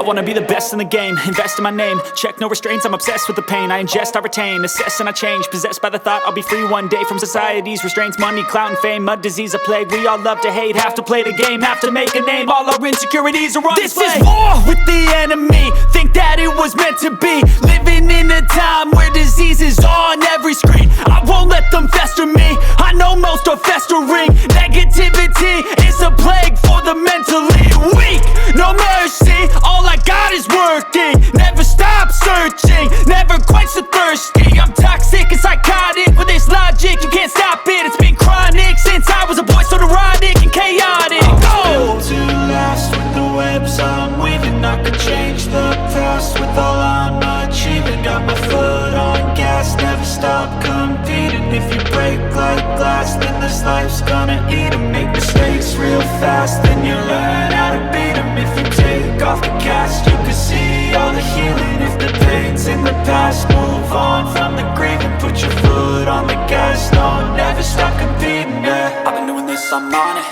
wanna be the best in the game, invest in my name, check no restraints, I'm obsessed with the pain. I ingest, I retain, assess and I change, possessed by the thought I'll be free one day from society's restraints. Money, clout and fame, mud, disease, a plague. We all love to hate, have to play the game, have to make a name. All our insecurities are on display. This is war with the enemy, think that it was meant to be. Living in a time where disease is on every screen. I won't let them fester me, I know most are festering. Negativity is a plague for the mentally weak. No mercy, all I got is working. Never stop searching, never quench the thirsty. I'm toxic and psychotic, with this logic you can't stop it. It's been chronic since I was a boy, so neurotic and chaotic. Built to last with the webs I'm weaving. I could change the past with all I'm achieving. Got my foot on gas, never stop competing. If you break like glass, then this life's gonna eat 'em. Make mistakes real fast, then you learn how to beat 'em. If you take off the cast, you can see all the healing. If the pain's in the past, move on from the grieving. Put your foot on the gas, no, never stop competing, yeah. I've been doing this, I'm on it,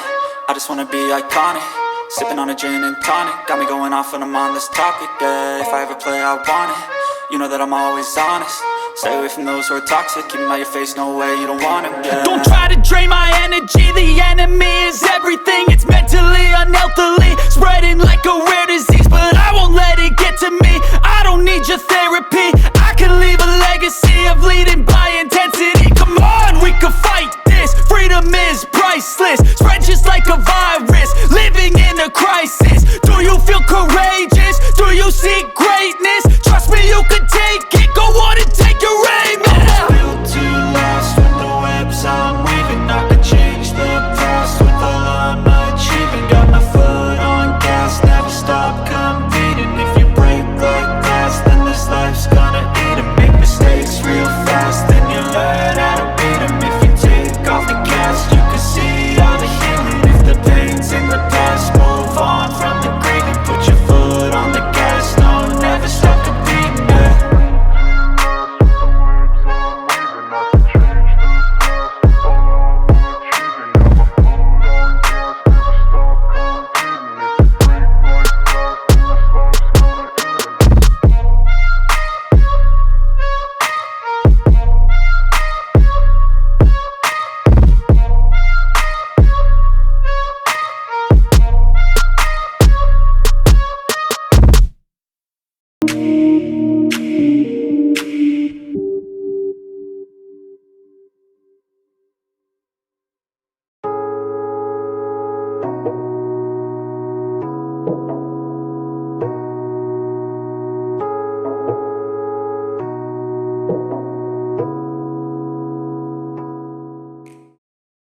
I just wanna be iconic. Sipping on a gin and tonic, got me going off when I'm on this topic, yeah. If I ever play, I want it, you know that I'm always honest. Stay away from those who are toxic, keep them out your face, no way, you don't want them, yeah. Don't try to drain my energy, the enemy is everything. It's mentally, unhealthily, spreading like a rare disease. But I won't let it get to me, I don't need your therapy. I can leave a legacy of leading by integrity.